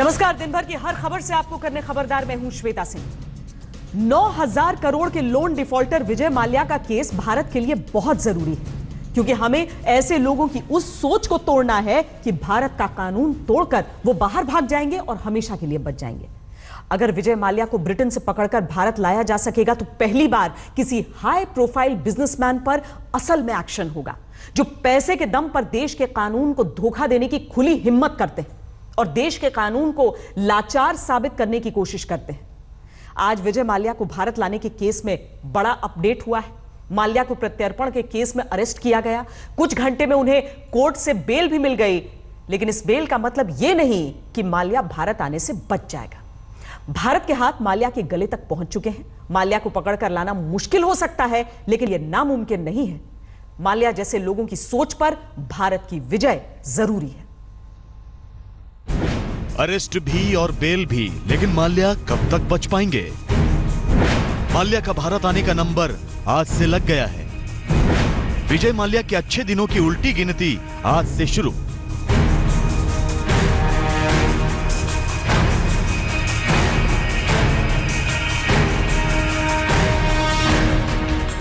नमस्कार। दिन भर की हर खबर से आपको करने खबरदार मैं हूं श्वेता सिंह। 9,000 करोड़ के लोन डिफॉल्टर विजय माल्या का केस भारत के लिए बहुत जरूरी है, क्योंकि हमें ऐसे लोगों की उस सोच को तोड़ना है कि भारत का कानून तोड़कर वो बाहर भाग जाएंगे और हमेशा के लिए बच जाएंगे। अगर विजय माल्या को ब्रिटेन से पकड़कर भारत लाया जा सकेगा तो पहली बार किसी हाई प्रोफाइल बिजनेसमैन पर असल में एक्शन होगा, जो पैसे के दम पर देश के कानून को धोखा देने की खुली हिम्मत करते हैं और देश के कानून को लाचार साबित करने की कोशिश करते हैं। आज विजय माल्या को भारत लाने के केस में बड़ा अपडेट हुआ है। माल्या को प्रत्यर्पण के केस में अरेस्ट किया गया। कुछ घंटे में उन्हें कोर्ट से बेल भी मिल गई, लेकिन इस बेल का मतलब यह नहीं कि माल्या भारत आने से बच जाएगा। भारत के हाथ माल्या के गले तक पहुंच चुके हैं। माल्या को पकड़कर लाना मुश्किल हो सकता है, लेकिन यह नामुमकिन नहीं है। माल्या जैसे लोगों की सोच पर भारत की विजय जरूरी है। अरेस्ट भी और बेल भी, लेकिन माल्या कब तक बच पाएंगे? माल्या का भारत आने का नंबर आज से लग गया है। विजय माल्या के अच्छे दिनों की उल्टी गिनती आज से शुरू।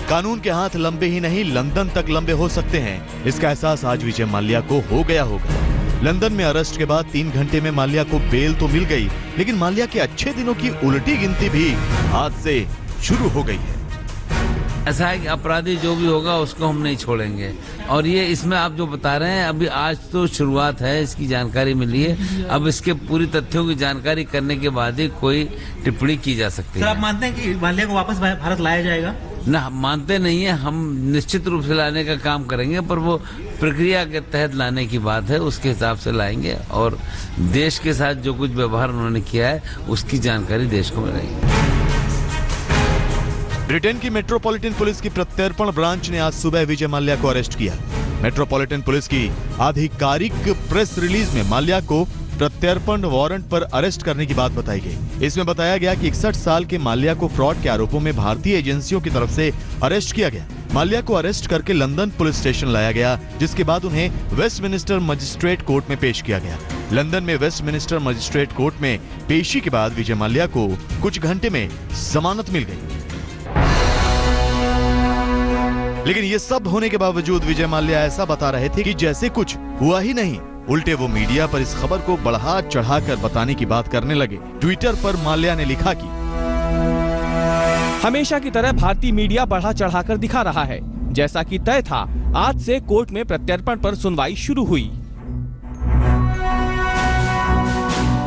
कानून के हाथ लंबे ही नहीं, लंदन तक लंबे हो सकते हैं। इसका एहसास आज विजय माल्या को हो गया होगा। लंदन में अरेस्ट के बाद 3 घंटे में माल्या को बेल तो मिल गई, लेकिन माल्या के अच्छे दिनों की उल्टी गिनती भी आज से शुरू हो गई है। ऐसा है कि अपराधी जो भी होगा उसको हम नहीं छोड़ेंगे, और ये इसमें आप जो बता रहे हैं अभी आज तो शुरुआत है, इसकी जानकारी मिली है। अब इसके पूरी तथ्यों की जानकारी करने के बाद ही कोई टिप्पणी की जा सकती है। आप मानते हैं कि माल्या को वापस भारत लाया जाएगा? ना, हम मानते नहीं है। हम निश्चित रूप से लाने का काम करेंगे, पर वो प्रक्रिया के तहत लाने की बात है, उसके हिसाब से लाएंगे और देश के साथ जो कुछ व्यवहार उन्होंने किया है उसकी जानकारी देश को मिलेगी। ब्रिटेन की मेट्रोपॉलिटन पुलिस की प्रत्यर्पण ब्रांच ने आज सुबह विजय माल्या को अरेस्ट किया। मेट्रोपॉलिटन पुलिस की आधिकारिक प्रेस रिलीज में माल्या को प्रत्यर्पण वारंट पर अरेस्ट करने की बात बताई गई। इसमें बताया गया कि 61 साल के माल्या को फ्रॉड के आरोपों में भारतीय एजेंसियों की तरफ से अरेस्ट किया गया। माल्या को अरेस्ट करके लंदन पुलिस स्टेशन लाया गया, जिसके बाद उन्हें वेस्टमिनिस्टर मजिस्ट्रेट कोर्ट में पेश किया गया। लंदन में वेस्टमिनिस्टर मजिस्ट्रेट कोर्ट में पेशी के बाद विजय माल्या को कुछ घंटे में जमानत मिल गई। लेकिन ये सब होने के बावजूद विजय माल्या ऐसा बता रहे थे कि जैसे कुछ हुआ ही नहीं। उल्टे वो मीडिया पर इस खबर को बढ़ा चढ़ाकर बताने की बात करने लगे। ट्विटर पर माल्या ने लिखा कि हमेशा की तरह भारतीय मीडिया बढ़ा चढ़ाकर दिखा रहा है। जैसा कि तय था, आज से कोर्ट में प्रत्यर्पण पर सुनवाई शुरू हुई।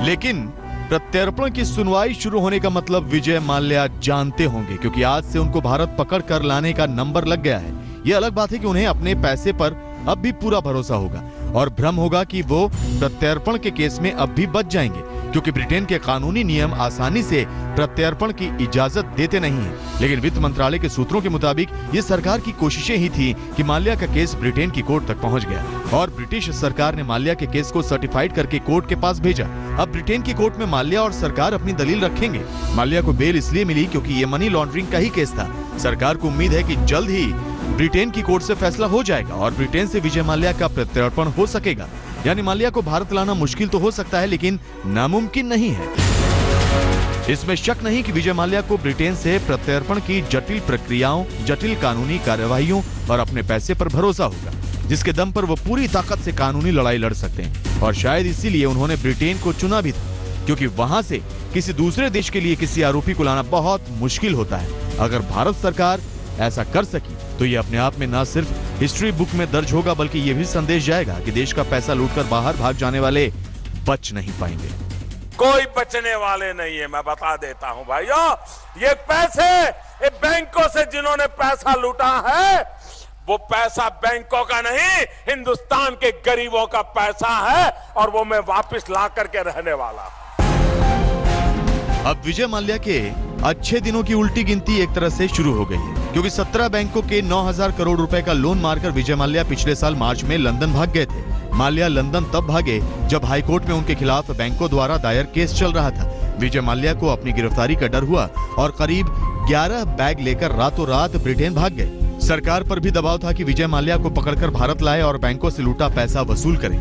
लेकिन प्रत्यर्पण की सुनवाई शुरू होने का मतलब विजय माल्या जानते होंगे, क्योंकि आज से उनको भारत पकड़ कर लाने का नंबर लग गया है। यह अलग बात है कि उन्हें अपने पैसे पर अब भी पूरा भरोसा होगा और भ्रम होगा कि वो प्रत्यर्पण के केस में अब भी बच जाएंगे, क्योंकि ब्रिटेन के कानूनी नियम आसानी से प्रत्यर्पण की इजाजत देते नहीं हैं। लेकिन वित्त मंत्रालय के सूत्रों के मुताबिक ये सरकार की कोशिशें ही थी कि माल्या का केस ब्रिटेन की कोर्ट तक पहुंच गया और ब्रिटिश सरकार ने माल्या के केस को सर्टिफाइड करके कोर्ट के पास भेजा। अब ब्रिटेन की कोर्ट में माल्या और सरकार अपनी दलील रखेंगे। माल्या को बेल इसलिए मिली क्योंकि ये मनी लॉन्ड्रिंग का ही केस था। सरकार को उम्मीद है कि जल्द ही ब्रिटेन की कोर्ट से फैसला हो जाएगा और ब्रिटेन से विजय माल्या का प्रत्यर्पण हो सकेगा। यानी माल्या को भारत लाना मुश्किल तो हो सकता है, लेकिन नामुमकिन नहीं है। इसमें शक नहीं कि विजय माल्या को ब्रिटेन से प्रत्यर्पण की जटिल प्रक्रियाओं, जटिल कानूनी कार्यवाहियों और अपने पैसे पर भरोसा होगा, जिसके दम पर वो पूरी ताकत से कानूनी लड़ाई लड़ सकते हैं। और शायद इसीलिए उन्होंने ब्रिटेन को चुना भी था, क्योंकि वहां से किसी दूसरे देश के लिए किसी आरोपी को लाना बहुत मुश्किल होता है। अगर भारत सरकार ऐसा कर सकी तो ये अपने आप में न सिर्फ हिस्ट्री बुक में दर्ज होगा, बल्कि ये भी संदेश जाएगा कि देश का पैसा लूटकर बाहर भाग जाने वाले बच नहीं पाएंगे। कोई बचने वाले नहीं है, मैं बता देता हूं भाइयों। ये पैसे ये बैंकों से जिन्होंने पैसा लूटा है, वो पैसा बैंकों का नहीं, हिंदुस्तान के गरीबों का पैसा है, और वो मैं वापस ला करके रहने वाला। अब विजय माल्या के अच्छे दिनों की उल्टी गिनती एक तरह से शुरू हो गई है, क्योंकि 17 बैंकों के 9,000 करोड़ रुपए का लोन मारकर विजय माल्या पिछले साल मार्च में लंदन भाग गए थे। माल्या लंदन तब भागे जब हाईकोर्ट में उनके खिलाफ बैंकों द्वारा दायर केस चल रहा था। विजय माल्या को अपनी गिरफ्तारी का डर हुआ और करीब 11 बैग लेकर रातों रात ब्रिटेन भाग गए। सरकार पर भी दबाव था कि विजय माल्या को पकड़कर भारत लाए और बैंकों से लूटा पैसा वसूल करें।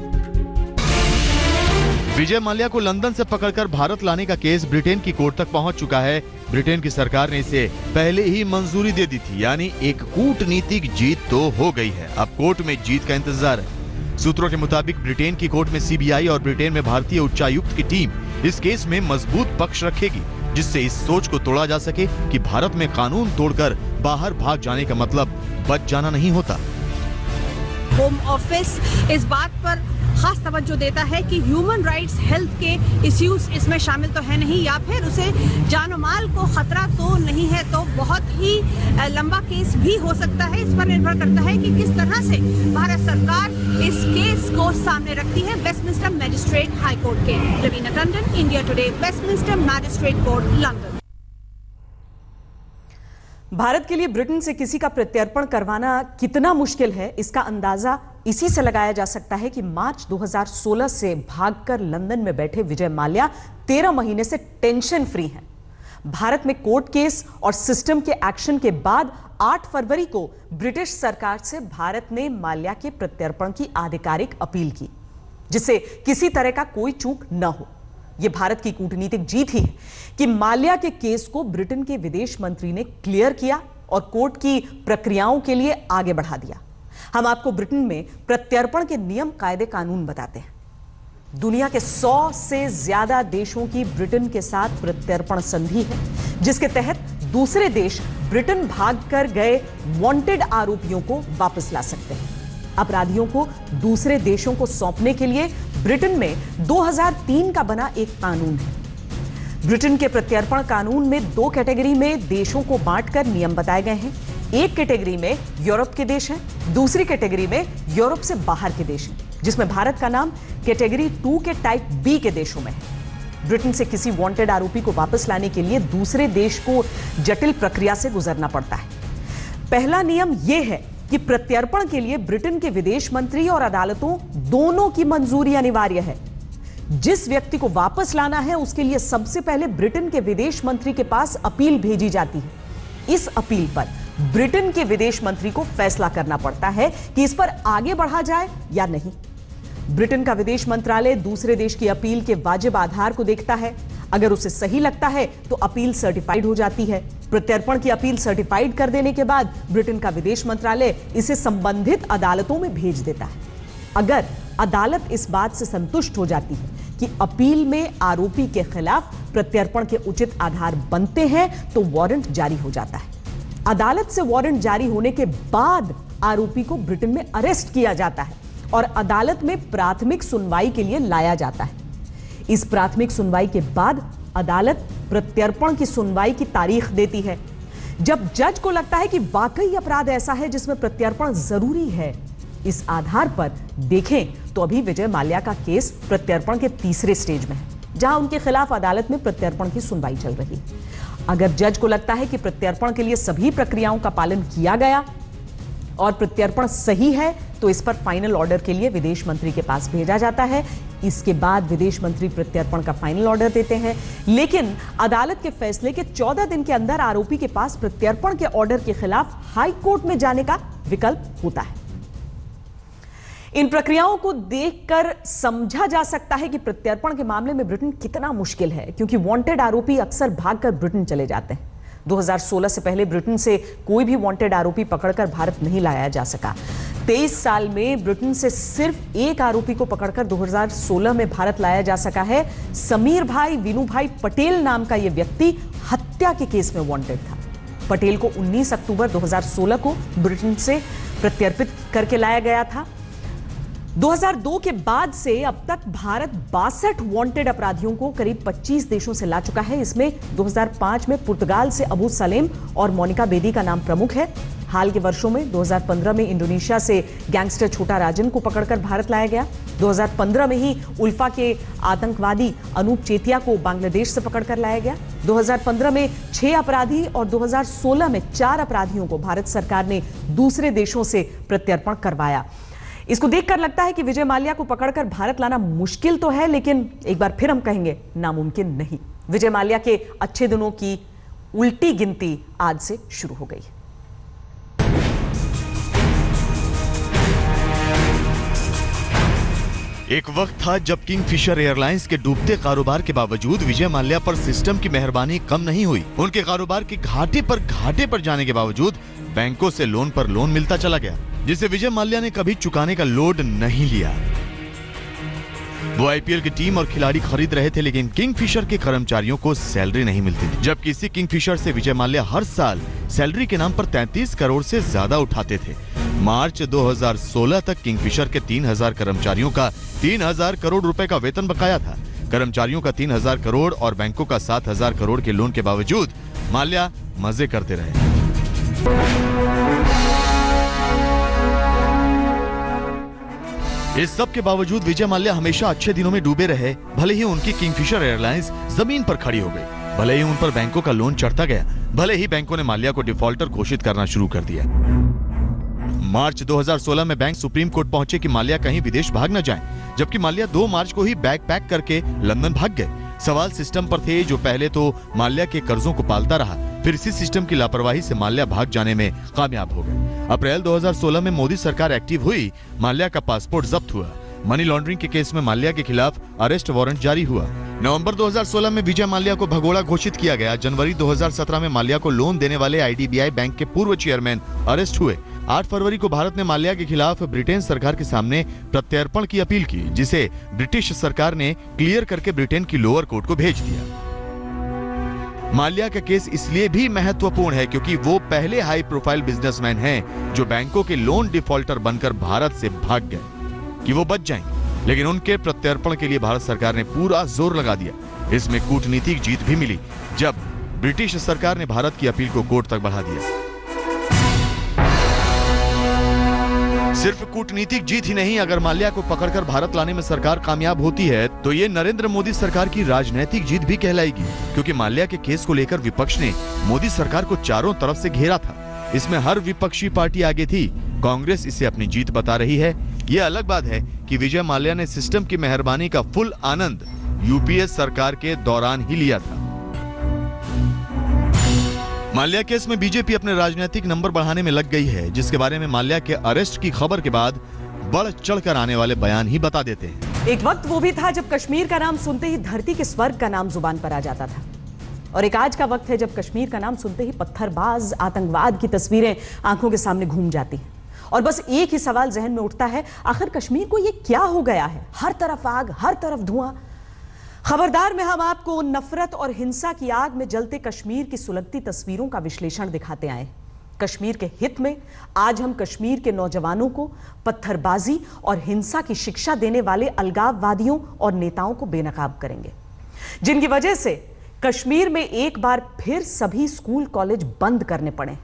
विजय माल्या को लंदन से पकड़कर भारत लाने का केस ब्रिटेन की कोर्ट तक पहुंच चुका है। ब्रिटेन की सरकार ने इसे पहले ही मंजूरी दे दी थी, यानी एक कूटनीतिक जीत तो हो गई है। अब कोर्ट में जीत का इंतजार है। सूत्रों के मुताबिक ब्रिटेन की कोर्ट में सीबीआई और ब्रिटेन में भारतीय उच्चायुक्त की टीम इस केस में मजबूत पक्ष रखेगी, जिससे इस सोच को तोड़ा जा सके कि भारत में कानून तोड़कर बाहर भाग जाने का मतलब बच जाना नहीं होता। होम ऑफिस इस बात पर खास तवज्जो देता है कि ह्यूमन राइट्स, हेल्थ के इश्यूज इसमें शामिल तो है नहीं, या फिर उसे जान माल को खतरा तो नहीं है, तो बहुत ही लंबा केस भी हो सकता है। इस पर निर्भर करता है कि किस तरह से भारत सरकार इस केस को सामने रखती है वेस्टमिंस्टर मैजिस्ट्रेट हाई कोर्ट के। Raveena Tandon, India today, Westminster magistrate court, London. Bharat के लिए ब्रिटेन से किसी का प्रत्यर्पण करवाना कितना मुश्किल है, इसका अंदाजा इसी से लगाया जा सकता है कि मार्च 2016 से भागकर लंदन में बैठे विजय माल्या 13 महीने से टेंशन फ्री हैं। भारत में कोर्ट केस और सिस्टम के एक्शन के बाद 8 फरवरी को ब्रिटिश सरकार से भारत ने माल्या के प्रत्यर्पण की आधिकारिक अपील की, जिससे किसी तरह का कोई चूक न हो। यह भारत की कूटनीतिक जीत ही है कि माल्या के केस को ब्रिटेन के विदेश मंत्री ने क्लियर किया और कोर्ट की प्रक्रियाओं के लिए आगे बढ़ा दिया। हम आपको ब्रिटेन में प्रत्यर्पण के नियम, कायदे, कानून बताते हैं। दुनिया के 100 से ज्यादा देशों की ब्रिटेन के साथ प्रत्यर्पण संधि है, जिसके तहत दूसरे देश ब्रिटेन भागकर गए वांटेड आरोपियों को वापस ला सकते हैं। अपराधियों को दूसरे देशों को सौंपने के लिए ब्रिटेन में 2003 का बना एक कानून है। ब्रिटेन के प्रत्यर्पण कानून में 2 कैटेगरी में देशों को बांटकर नियम बताए गए हैं। एक कैटेगरी में यूरोप के देश हैं, दूसरी कैटेगरी में यूरोप से बाहर के देश हैं, जिसमें भारत का नाम कैटेगरी 2 के टाइप बी के देशों में है। ब्रिटेन से किसी वांटेड आरोपी को वापस लाने के लिए दूसरे देश को जटिल प्रक्रिया से गुजरना पड़ता है। पहला नियम यह है कि प्रत्यर्पण के लिए ब्रिटेन के विदेश मंत्री और अदालतों दोनों की मंजूरी अनिवार्य है। जिस व्यक्ति को वापस लाना है उसके लिए सबसे पहले ब्रिटेन के विदेश मंत्री के पास अपील भेजी जाती है। इस अपील पर ब्रिटेन के विदेश मंत्री को फैसला करना पड़ता है कि इस पर आगे बढ़ा जाए या नहीं। ब्रिटेन का विदेश मंत्रालय दूसरे देश की अपील के वाजिब आधार को देखता है। अगर उसे सही लगता है तो अपील सर्टिफाइड हो जाती है। प्रत्यर्पण की अपील सर्टिफाइड कर देने के बाद ब्रिटेन का विदेश मंत्रालय इसे संबंधित अदालतों में भेज देता है। अगर अदालत इस बात से संतुष्ट हो जाती है कि अपील में आरोपी के खिलाफ प्रत्यर्पण के उचित आधार बनते हैं तो वारंट जारी हो जाता है। अदालत से वारंट जारी होने के बाद आरोपी को ब्रिटेन में अरेस्ट किया जाता है और अदालत में प्राथमिक सुनवाई के लिए लाया जाता है। इस प्राथमिक सुनवाई के बाद अदालत प्रत्यर्पण की सुनवाई की तारीख देती है। जब जज को लगता है कि वाकई अपराध ऐसा है जिसमें प्रत्यर्पण जरूरी है, इस आधार पर देखें तो अभी विजय माल्या का केस प्रत्यर्पण के तीसरे स्टेज में है, जहां उनके खिलाफ अदालत में प्रत्यर्पण की सुनवाई चल रही है। अगर जज को लगता है कि प्रत्यर्पण के लिए सभी प्रक्रियाओं का पालन किया गया और प्रत्यर्पण सही है तो इस पर फाइनल ऑर्डर के लिए विदेश मंत्री के पास भेजा जाता है। इसके बाद विदेश मंत्री प्रत्यर्पण का फाइनल ऑर्डर देते हैं, लेकिन अदालत के फैसले के 14 दिन के अंदर आरोपी के पास प्रत्यर्पण के ऑर्डर के खिलाफ हाई कोर्ट में जाने का विकल्प होता है। इन प्रक्रियाओं को देखकर समझा जा सकता है कि प्रत्यर्पण के मामले में ब्रिटेन कितना मुश्किल है, क्योंकि वांटेड आरोपी अक्सर भागकर ब्रिटेन चले जाते हैं। 2016 से पहले ब्रिटेन से कोई भी वांटेड आरोपी पकड़कर भारत नहीं लाया जा सका। 23 साल में ब्रिटेन से सिर्फ एक आरोपी को पकड़कर 2016 में भारत लाया जा सका है। समीर भाई विनू भाई पटेल नाम का यह व्यक्ति हत्या के केस में वांटेड था। पटेल को 19 अक्टूबर 2016 को ब्रिटेन से प्रत्यर्पित करके लाया गया था। 2002 के बाद से अब तक भारत 62 वांटेड अपराधियों को करीब 25 देशों से ला चुका है। इसमें 2005 में पुर्तगाल से अबू सलेम और मोनिका बेदी का नाम प्रमुख है। हाल के वर्षों में 2015 में इंडोनेशिया से गैंगस्टर छोटा राजन को पकड़कर भारत लाया गया। 2015 में ही उल्फा के आतंकवादी अनूप चेतिया को बांग्लादेश से पकड़कर लाया गया। 2015 में 6 अपराधी और 2016 में 4 अपराधियों को भारत सरकार ने दूसरे देशों से प्रत्यर्पण करवाया। इसको देखकर लगता है कि विजय माल्या को पकड़कर भारत लाना मुश्किल तो है, लेकिन एक बार फिर हम कहेंगे नामुमकिन नहीं। विजय माल्या के अच्छे दिनों की उल्टी गिनती आज से शुरू हो गई। एक वक्त था जब किंगफिशर एयरलाइंस के डूबते कारोबार के बावजूद विजय माल्या पर सिस्टम की मेहरबानी कम नहीं हुई। उनके कारोबार के घाटे पर जाने के बावजूद बैंकों से लोन पर लोन मिलता चला गया, जिसे विजय माल्या ने कभी चुकाने का लोड नहीं लिया। वो आईपीएल की टीम और खिलाड़ी खरीद रहे थे, लेकिन किंगफिशर के कर्मचारियों को सैलरी नहीं मिलती थी। जबकि इसी किंगफिशर से विजय माल्या हर साल सैलरी के नाम पर 33 करोड़ से ज्यादा उठाते थे। मार्च 2016 तक किंगफिशर के 3000 कर्मचारियों का 3000 करोड़ रुपए का वेतन बकाया था। कर्मचारियों का 3000 करोड़ और बैंकों का 7000 करोड़ के लोन के बावजूद माल्या मजे करते रहे। इस सब के बावजूद विजय माल्या हमेशा अच्छे दिनों में डूबे रहे। भले ही उनकी किंगफिशर एयरलाइंस जमीन पर खड़ी हो गई, भले ही उन पर बैंकों का लोन चढ़ता गया, भले ही बैंकों ने माल्या को डिफॉल्टर घोषित करना शुरू कर दिया। मार्च 2016 में बैंक सुप्रीम कोर्ट पहुंचे कि माल्या कहीं विदेश भाग न जाएं, जबकि माल्या 2 मार्च को ही बैग पैक करके लंदन भाग गए। सवाल सिस्टम पर थे, जो पहले तो माल्या के कर्जों को पालता रहा, फिर इसी सिस्टम की लापरवाही से माल्या भाग जाने में कामयाब हो गए। अप्रैल 2016 में मोदी सरकार एक्टिव हुई, माल्या का पासपोर्ट जब्त हुआ। मनी लॉन्ड्रिंग के केस में माल्या के खिलाफ अरेस्ट वारंट जारी हुआ। नवंबर 2016 में विजय माल्या को भगोड़ा घोषित किया गया। जनवरी 2017 में माल्या को लोन देने वाले आईडीबीआई बैंक के पूर्व चेयरमैन अरेस्ट हुए। 8 फरवरी को भारत ने माल्या के खिलाफ ब्रिटेन सरकार के सामने प्रत्यर्पण की अपील की, जिसे ब्रिटिश सरकार ने क्लियर करके ब्रिटेन की लोअर कोर्ट को भेज दिया। माल्या का केस इसलिए भी महत्वपूर्ण है क्योंकि वो पहले हाई प्रोफाइल बिजनेसमैन हैं जो बैंकों के लोन डिफॉल्टर बनकर भारत से भाग गए कि वो बच जाएंगे, लेकिन उनके प्रत्यर्पण के लिए भारत सरकार ने पूरा जोर लगा दिया। इसमें कूटनीतिक जीत भी मिली जब ब्रिटिश सरकार ने भारत की अपील को कोर्ट तक बढ़ा दिया। सिर्फ कूटनीतिक जीत ही नहीं, अगर माल्या को पकड़कर भारत लाने में सरकार कामयाब होती है तो ये नरेंद्र मोदी सरकार की राजनीतिक जीत भी कहलाएगी, क्योंकि माल्या के केस को लेकर विपक्ष ने मोदी सरकार को चारों तरफ से घेरा था। इसमें हर विपक्षी पार्टी आगे थी। कांग्रेस इसे अपनी जीत बता रही है। ये अलग बात है कि विजय माल्या ने सिस्टम की मेहरबानी का फुल आनंद यूपीए सरकार के दौरान ही लिया था। माल्या केस में बीजेपी अपने राजनीतिक नंबर बढ़ाने में लग गई है, जिसके बारे में माल्या के अरेस्ट की खबर के बाद बढ़ चढ़कर आने वाले बयान ही बता देते हैं। एक वक्त वो भी था जब कश्मीर का नाम सुनते ही धरती के स्वर्ग का नाम जुबान पर आ जाता था, और एक आज का वक्त है जब कश्मीर का नाम सुनते ही पत्थरबाज आतंकवाद की तस्वीरें आंखों के सामने घूम जाती हैं। और बस एक ही सवाल जहन में उठता है, आखिर कश्मीर को ये क्या हो गया है? हर तरफ आग, हर तरफ धुआं। खबरदार में हम आपको नफरत और हिंसा की आग में जलते कश्मीर की सुलगती तस्वीरों का विश्लेषण दिखाते आए। कश्मीर के हित में आज हम कश्मीर के नौजवानों को पत्थरबाजी और हिंसा की शिक्षा देने वाले अलगाववादियों और नेताओं को बेनकाब करेंगे, जिनकी वजह से कश्मीर में एक बार फिर सभी स्कूल कॉलेज बंद करने पड़े।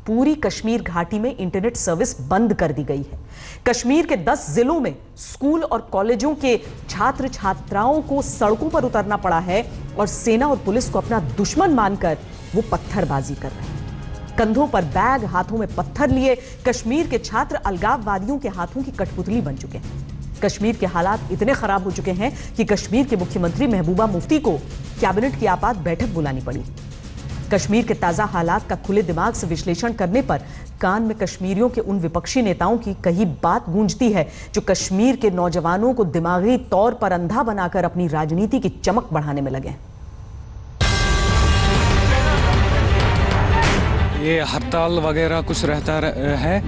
पूरी कश्मीर घाटी में इंटरनेट सर्विस बंद कर दी गई है। कश्मीर के 10 जिलों में स्कूल और कॉलेजों के छात्र छात्राओं को सड़कों पर उतरना पड़ा है और सेना और पुलिस को अपना दुश्मन मानकर वो पत्थरबाजी कर रहे हैं। कंधों पर बैग, हाथों में पत्थर लिए कश्मीर के छात्र अलगाववादियों के हाथों की कठपुतली बन चुके हैं। कश्मीर के हालात इतने खराब हो चुके हैं कि कश्मीर के मुख्यमंत्री महबूबा मुफ्ती को कैबिनेट की आपात बैठक बुलानी पड़ी। कश्मीर के ताजा हालात का खुले दिमाग से विश्लेषण करने पर कान में कश्मीरियों के उन विपक्षी नेताओं की कही बात गूंजती है जो कश्मीर के नौजवानों को दिमागी तौर पर अंधा बनाकर अपनी राजनीति की चमक बढ़ाने में लगे। ये हड़ताल वगैरह कुछ रहता है,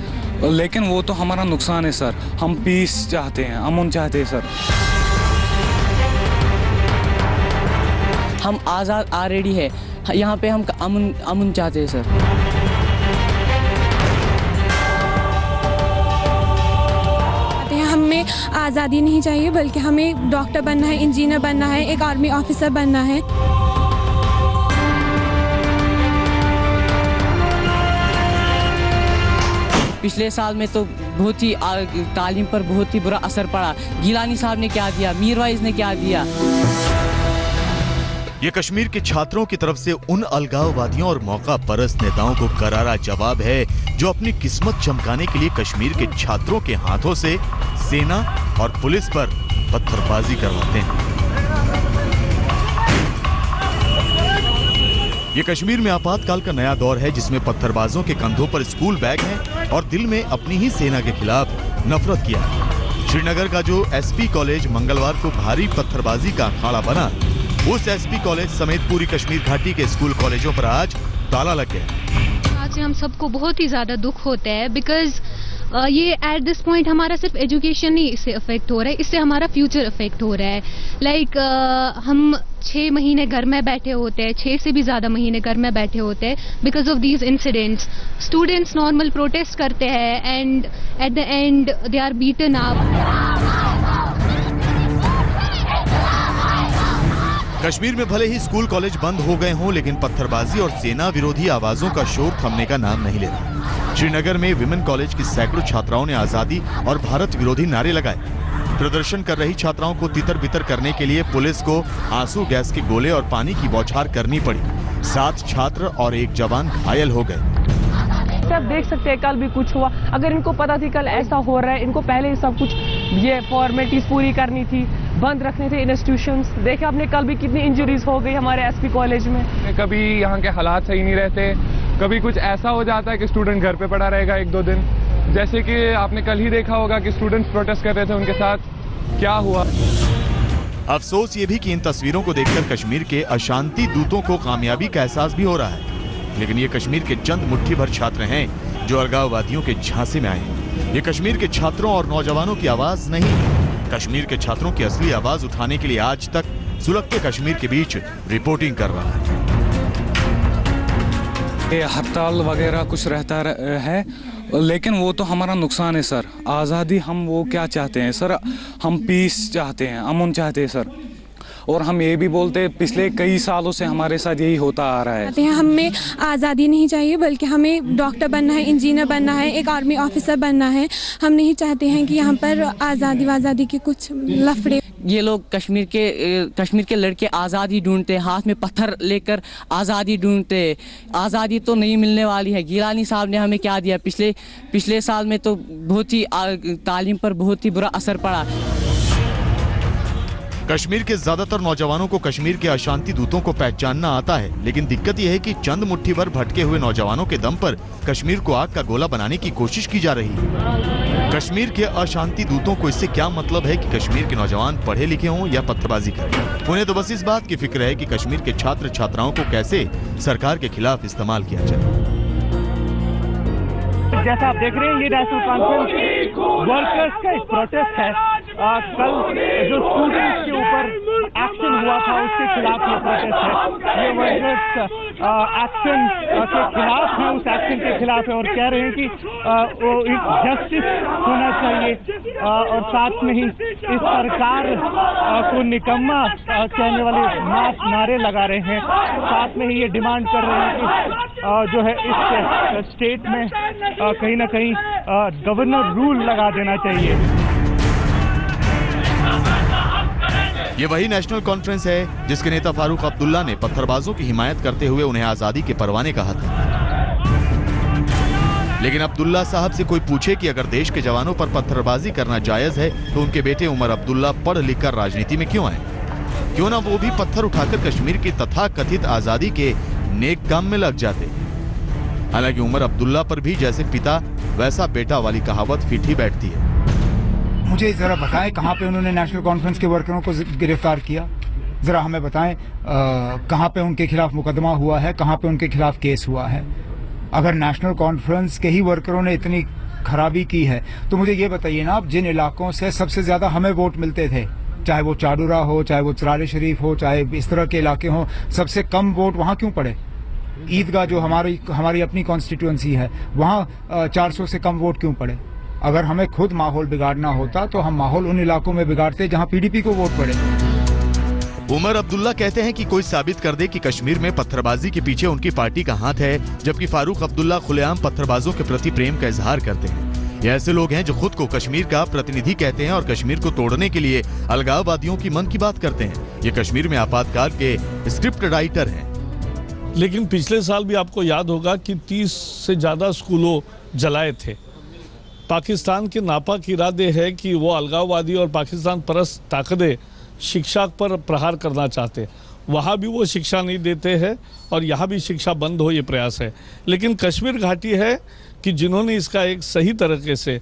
लेकिन वो तो हमारा नुकसान है सर। हम पीस चाहते हैं, अमन चाहते हैं सर। हम आज़ाद ऑलरेडी है, यहाँ पे हम अमन चाहते हैं सर। हमें आज़ादी नहीं चाहिए, बल्कि हमें डॉक्टर बनना है, इंजीनियर बनना है, एक आर्मी ऑफिसर बनना है। पिछले साल में तो बहुत ही तालीम पर बहुत ही बुरा असर पड़ा। गिलानी साहब ने क्या दिया, मीरवाइज ने क्या दिया। ये कश्मीर के छात्रों की तरफ से उन अलगाववादियों और मौका परस्त नेताओं को करारा जवाब है जो अपनी किस्मत चमकाने के लिए कश्मीर के छात्रों के हाथों से सेना और पुलिस पर पत्थरबाजी करवाते हैं। ये कश्मीर में आपातकाल का नया दौर है, जिसमें पत्थरबाजों के कंधों पर स्कूल बैग हैं और दिल में अपनी ही सेना के खिलाफ नफरत किया है। श्रीनगर का जो एसपी कॉलेज मंगलवार को भारी पत्थरबाजी का अखाड़ा बना, उस एसपी कॉलेज समेत पूरी कश्मीर घाटी के स्कूल कॉलेजों पर आज ताला लग गया। आज हम सबको बहुत ही ज्यादा दुख होता है बिकॉज ये एट दिस पॉइंट हमारा सिर्फ एजुकेशन ही इससे अफेक्ट हो रहा है, इससे हमारा फ्यूचर अफेक्ट हो रहा है। लाइक हम 6 महीने घर में बैठे होते हैं, 6 से भी ज्यादा महीने घर में बैठे होते हैं because of these incidents. Students normal protest करते हैं and at the end they are beaten up. Kashmir में भले ही स्कूल कॉलेज बंद हो गए हों, लेकिन पत्थरबाजी और सेना विरोधी आवाजों का शोर थमने का नाम नहीं ले रहा। श्रीनगर में विमेन कॉलेज की सैकड़ों छात्राओं ने आजादी और भारत विरोधी नारे लगाए। प्रदर्शन कर रही छात्राओं को तितर बितर करने के लिए पुलिस को आंसू गैस के गोले और पानी की बौछार करनी पड़ी। 7 छात्र और 1 जवान घायल हो गए। आप देख सकते हैं कल भी कुछ हुआ। अगर इनको पता थी कल ऐसा हो रहा है, इनको पहले ही सब कुछ ये फॉर्मेलिटीज पूरी करनी थी, बंद रखने थे इंस्टीट्यूशंस। देखे आपने कल भी कितनी इंजरीज हो गई हमारे एसपी कॉलेज में। कभी यहाँ के हालात सही नहीं रहते, कभी कुछ ऐसा हो जाता है कि स्टूडेंट घर पे पड़ा रहेगा 1-2 दिन। जैसे कि आपने कल ही देखा होगा कि स्टूडेंट्स प्रोटेस्ट कर रहे थे, उनके साथ क्या हुआ। अफसोस ये भी कि इन तस्वीरों को देखकर कश्मीर के अशांति दूतों को कामयाबी का एहसास भी हो रहा है, लेकिन ये कश्मीर के चंद मुट्ठी भर छात्र हैं जो अलगाववादियों के झांसे में आए हैं। ये कश्मीर के छात्रों और नौजवानों की आवाज नहीं, कश्मीर के छात्रों की असली आवाज उठाने के लिए आज तक सुलगते कश्मीर के बीच रिपोर्टिंग कर रहा है। ये हड़ताल वगैरह कुछ रहता है, लेकिन वो तो हमारा नुकसान है सर। आज़ादी हम वो क्या चाहते हैं सर, हम पीस चाहते हैं, अमन चाहते हैं सर। और हम ये भी बोलते हैं पिछले कई सालों से हमारे साथ यही होता आ रहा है। हमें आज़ादी नहीं चाहिए, बल्कि हमें डॉक्टर बनना है, इंजीनियर बनना है, एक आर्मी ऑफिसर बनना है। हम नहीं चाहते हैं कि यहाँ पर आज़ादी के कुछ लफड़े। ये लोग कश्मीर के लड़के आज़ादी ढूंढते, हाथ में पत्थर लेकर आज़ादी ढूंढते। आज़ादी तो नहीं मिलने वाली है। गिलानी साहब ने हमें क्या दिया, पिछले साल में तो बहुत ही तालीम पर बहुत ही बुरा असर पड़ा। कश्मीर के ज्यादातर नौजवानों को कश्मीर के अशांति दूतों को पहचानना आता है, लेकिन दिक्कत यह है कि चंद मुट्ठी भर भटके हुए नौजवानों के दम पर कश्मीर को आग का गोला बनाने की कोशिश की जा रही है। कश्मीर के अशांति दूतों को इससे क्या मतलब है कि कश्मीर के नौजवान पढ़े लिखे हों या पत्थरबाजी करें। उन्हें तो बस इस बात की फिक्र है कि कश्मीर के छात्र छात्राओं को कैसे सरकार के खिलाफ इस्तेमाल किया जाए। जैसा आप देख रहे हैं, ये नेशनल कॉन्फ्रेंस वर्कर्स का एक प्रोटेस्ट है। कल जो स्टूडेंट्स के ऊपर एक्शन हुआ था उसके खिलाफ ये प्रोटेस्ट है। ये वर्कर्स एक्शन के खिलाफ है, उस एक्शन के खिलाफ है और कह रहे हैं कि जस्टिस होना चाहिए और साथ में ही इस सरकार को निकम्मा कहने वाले नारे लगा रहे हैं। साथ में ही ये डिमांड कर रहे हैं कि जो है इस स्टेट में कहीं ना कहीं गवर्नर रूल लगा देना चाहिए। ये वही नेशनल कॉन्फ्रेंस है जिसके नेता फारूक अब्दुल्ला ने पत्थरबाजों की हिमायत करते हुए उन्हें आजादी के परवाने कहा था। लेकिन अब्दुल्ला साहब से कोई पूछे कि अगर देश के जवानों पर पत्थरबाजी करना जायज है तो उनके बेटे उमर अब्दुल्ला पढ़ लिख कर राजनीति में क्यों आए? क्यों ना वो भी पत्थर उठाकर कश्मीर की तथाकथित आजादी के नेक काम में लग जाते। हालांकि उमर अब्दुल्ला पर भी जैसे पिता वैसा बेटा वाली कहावत फिट ही बैठती है। मुझे जरा बताएं कहाँ पे उन्होंने नेशनल कॉन्फ्रेंस के वर्करों को गिरफ्तार किया, जरा हमें बताएं कहाँ पे उनके खिलाफ मुकदमा हुआ है, कहाँ पे उनके खिलाफ केस हुआ है। अगर नेशनल कॉन्फ्रेंस के ही वर्करों ने इतनी खराबी की है तो मुझे ये बताइए ना, आप जिन इलाकों से सबसे ज्यादा हमें वोट मिलते थे, चाहे वो चाडूरा हो, चाहे वो चरार शरीफ हो, चाहे इस तरह के इलाके हों, सबसे कम वोट वहाँ क्यों पड़े? ईदगाह जो हमारी अपनी कॉन्स्टिट्यूएंसी है, वहाँ 400 से कम वोट क्यों पड़े? अगर हमें खुद माहौल बिगाड़ना होता तो हम माहौल उन इलाकों में बिगाड़ते जहां पीडीपी को वोट पड़े। उमर अब्दुल्ला कहते हैं कि कोई साबित कर दे कि कश्मीर में पत्थरबाजी के पीछे उनकी पार्टी का हाथ है, जबकि फारूक अब्दुल्ला खुलेआम पत्थरबाजों के प्रति प्रेम का इजहार करते हैं। ये ऐसे लोग हैं जो खुद को कश्मीर का प्रतिनिधि कहते हैं और कश्मीर को तोड़ने के लिए अलगाववादियों की मन की बात करते हैं। ये कश्मीर में आपातकाल के स्क्रिप्ट राइटर हैं। लेकिन पिछले साल भी आपको याद होगा कि 30 से ज्यादा स्कूलों जलाए थे। पाकिस्तान के नापाक इरादे है कि वो अलगाववादी और पाकिस्तान परस्त ताकतें शिक्षा पर प्रहार करना चाहते, वहाँ भी वो शिक्षा नहीं देते हैं और यहाँ भी शिक्षा बंद हो ये प्रयास है। लेकिन कश्मीर घाटी है कि जिन्होंने इसका एक सही तरीके से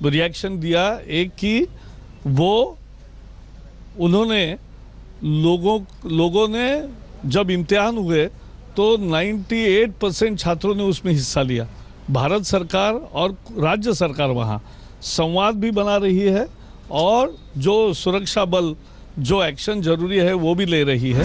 रिएक्शन दिया, एक कि वो उन्होंने लोगों ने जब इम्तिहान हुए तो 98% छात्रों ने उसमें हिस्सा लिया। भारत सरकार और राज्य सरकार वहाँ संवाद भी बना रही है और जो सुरक्षा बल जो एक्शन जरूरी है वो भी ले रही है।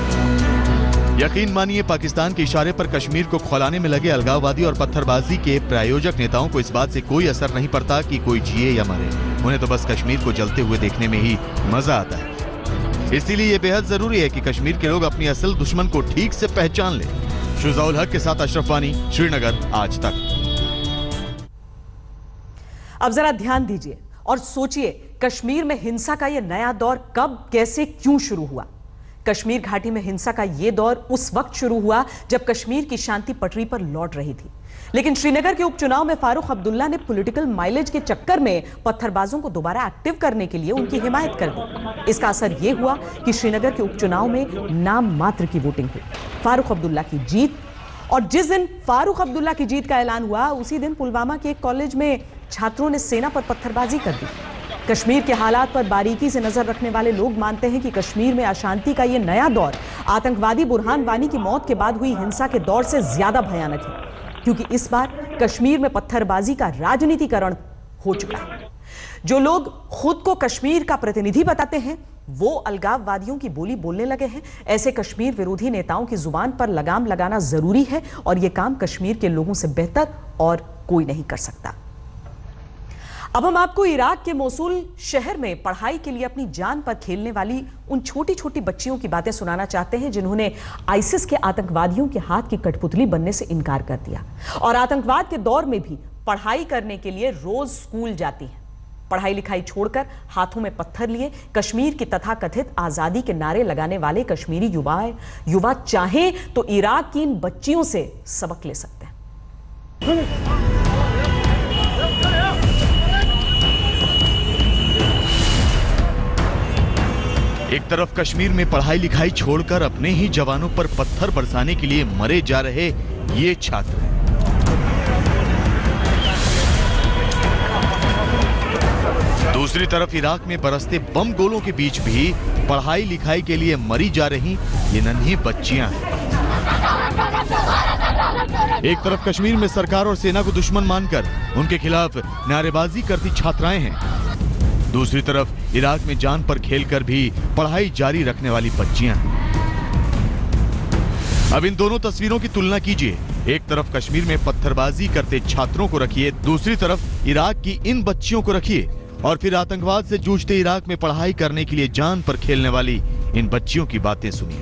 यकीन मानिए, पाकिस्तान के इशारे पर कश्मीर को खौलाने में लगे अलगाववादी और पत्थरबाजी के प्रायोजक नेताओं को इस बात से कोई असर नहीं पड़ता कि कोई जिए या मरे। उन्हें तो बस कश्मीर को जलते हुए देखने में ही मजा आता है। इसीलिए ये बेहद जरूरी है कि कश्मीर के लोग अपनी असल दुश्मन को ठीक से पहचान लें। शुजाउल हक के साथ अशरफ वानी, श्रीनगर, आज तक। अब जरा ध्यान दीजिए और सोचिए, कश्मीर में हिंसा का यह नया दौर कब, कैसे, क्यों शुरू हुआ। कश्मीर घाटी में हिंसा का यह दौर उस वक्त शुरू हुआ जब कश्मीर की शांति पटरी पर लौट रही थी। लेकिन श्रीनगर के उपचुनाव में फारूक अब्दुल्ला ने पॉलिटिकल माइलेज के चक्कर में पत्थरबाजों को दोबारा एक्टिव करने के लिए उनकी हिमायत कर दी। इसका असर यह हुआ कि श्रीनगर के उपचुनाव में नाम मात्र की वोटिंग हुई, फारूक अब्दुल्ला की जीत। और जिस दिन फारूक अब्दुल्ला की जीत का ऐलान हुआ, उसी दिन पुलवामा के एक कॉलेज में छात्रों ने सेना पर पत्थरबाजी कर दी। कश्मीर के हालात पर बारीकी से नजर रखने वाले लोग मानते हैं कि कश्मीर में अशांति का यह नया दौर आतंकवादी बुरहान वानी की मौत के बाद हुई हिंसा के दौर से ज्यादा भयानक है, क्योंकि इस बार कश्मीर में पत्थरबाजी का राजनीतिकरण हो चुका है। जो लोग खुद को कश्मीर का प्रतिनिधि बताते हैं वो अलगाववादियों की बोली बोलने लगे हैं। ऐसे कश्मीर विरोधी नेताओं की जुबान पर लगाम लगाना जरूरी है और यह काम कश्मीर के लोगों से बेहतर और कोई नहीं कर सकता। अब हम आपको इराक के मोसूल शहर में पढ़ाई के लिए अपनी जान पर खेलने वाली उन छोटी छोटी बच्चियों की बातें सुनाना चाहते हैं जिन्होंने आईसिस के आतंकवादियों के हाथ की कठपुतली बनने से इनकार कर दिया और आतंकवाद के दौर में भी पढ़ाई करने के लिए रोज स्कूल जाती हैं। पढ़ाई लिखाई छोड़कर हाथों में पत्थर लिए कश्मीर की तथाकथित आजादी के नारे लगाने वाले कश्मीरी युवा चाहें तो इराक की इन बच्चियों से सबक ले सकते हैं। एक तरफ कश्मीर में पढ़ाई लिखाई छोड़कर अपने ही जवानों पर पत्थर बरसाने के लिए मरे जा रहे ये छात्र हैं। दूसरी तरफ इराक में बरसते बम गोलों के बीच भी पढ़ाई लिखाई के लिए मरी जा रही ये नन्ही बच्चियां हैं। एक तरफ कश्मीर में सरकार और सेना को दुश्मन मानकर उनके खिलाफ नारेबाजी करती छात्राएं हैं, दूसरी तरफ इराक में जान पर खेलकर भी पढ़ाई जारी रखने वाली बच्चियां हैं। अब इन दोनों तस्वीरों की तुलना कीजिए। एक तरफ कश्मीर में पत्थरबाजी करते छात्रों को रखिए, दूसरी तरफ इराक की इन बच्चियों को रखिए और फिर आतंकवाद से जूझते इराक में पढ़ाई करने के लिए जान पर खेलने वाली इन बच्चियों की बातें सुनिए।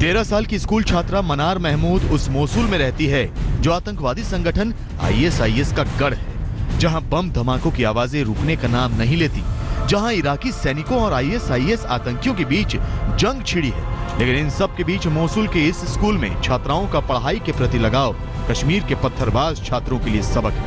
13 साल की स्कूल छात्रा मनार महमूद उस मोसूल में रहती है जो आतंकवादी संगठन ISIS का गढ़ है, जहां बम धमाकों की आवाजें रुकने का नाम नहीं लेती, जहां इराकी सैनिकों और ISIS आतंकियों के बीच जंग छिड़ी है। लेकिन इन सब के बीच मोसूल के इस स्कूल में छात्राओं का पढ़ाई के प्रति लगाव कश्मीर के पत्थरबाज छात्रों के लिए सबक है।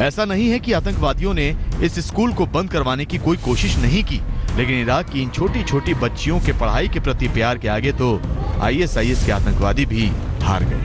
ऐसा नहीं है कि आतंकवादियों ने इस स्कूल को बंद करवाने की कोई कोशिश नहीं की, लेकिन इराक की इन छोटी छोटी बच्चियों के पढ़ाई के प्रति प्यार के आगे तो ISIS के आतंकवादी भी हार गए।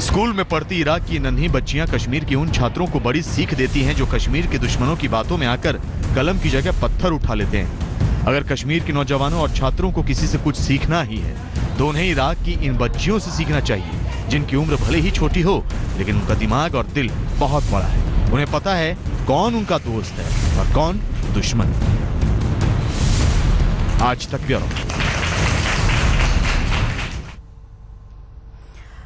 स्कूल में पढ़ती इराक की नन्ही बच्चियां कश्मीर की उन छात्रों को बड़ी सीख देती हैं जो कश्मीर के दुश्मनों की बातों में आकर कलम की जगह पत्थर उठा लेते हैं। अगर कश्मीर के नौजवानों और छात्रों को किसी से कुछ सीखना ही है तो उन्हें इराक की इन बच्चियों से सीखना चाहिए, जिनकी उम्र भले ही छोटी हो लेकिन उनका दिमाग और दिल बहुत बड़ा है। उन्हें पता है कौन उनका दोस्त है और कौन दुश्मन। आज तक ब्यूरो।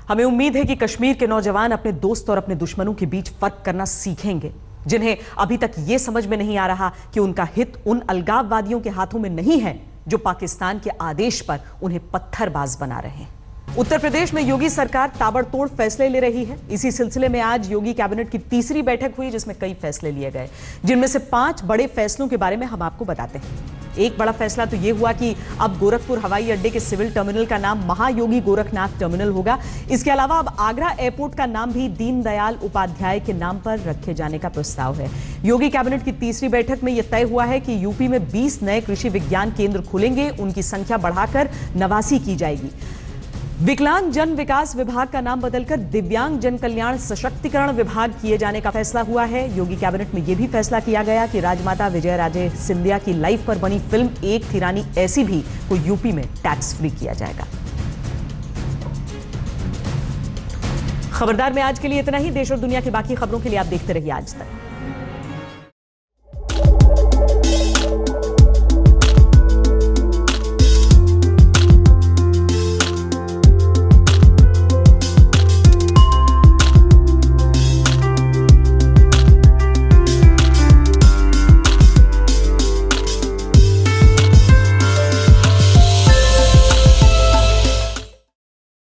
हमें उम्मीद है कि कश्मीर के नौजवान अपने दोस्त और अपने दुश्मनों के बीच फर्क करना सीखेंगे, जिन्हें अभी तक ये समझ में नहीं आ रहा कि उनका हित उन अलगाववादियों के हाथों में नहीं है जो पाकिस्तान के आदेश पर उन्हें पत्थरबाज बना रहे हैं। उत्तर प्रदेश में योगी सरकार ताबड़तोड़ फैसले ले रही है। इसी सिलसिले में आज योगी कैबिनेट की तीसरी बैठक हुई, जिसमें कई फैसले लिए गए, जिनमें से 5 बड़े फैसलों के बारे में हम आपको बताते हैं। एक बड़ा फैसला तो यह हुआ कि अब गोरखपुर हवाई अड्डे के सिविल टर्मिनल का नाम महायोगी गोरखनाथ टर्मिनल होगा। इसके अलावा अब आगरा एयरपोर्ट का नाम भी दीनदयाल उपाध्याय के नाम पर रखे जाने का प्रस्ताव है। योगी कैबिनेट की तीसरी बैठक में यह तय हुआ है कि यूपी में 20 नए कृषि विज्ञान केंद्र खुलेंगे, उनकी संख्या बढ़ाकर 89 की जाएगी। विकलांग जन विकास विभाग का नाम बदलकर दिव्यांग जन कल्याण सशक्तिकरण विभाग किए जाने का फैसला हुआ है। योगी कैबिनेट में यह भी फैसला किया गया कि राजमाता विजयराजे सिंधिया की लाइफ पर बनी फिल्म एक थी रानी ऐसी भी को यूपी में टैक्स फ्री किया जाएगा। खबरदार में आज के लिए इतना ही। देश और दुनिया की बाकी खबरों के लिए आप देखते रहिए आज तक।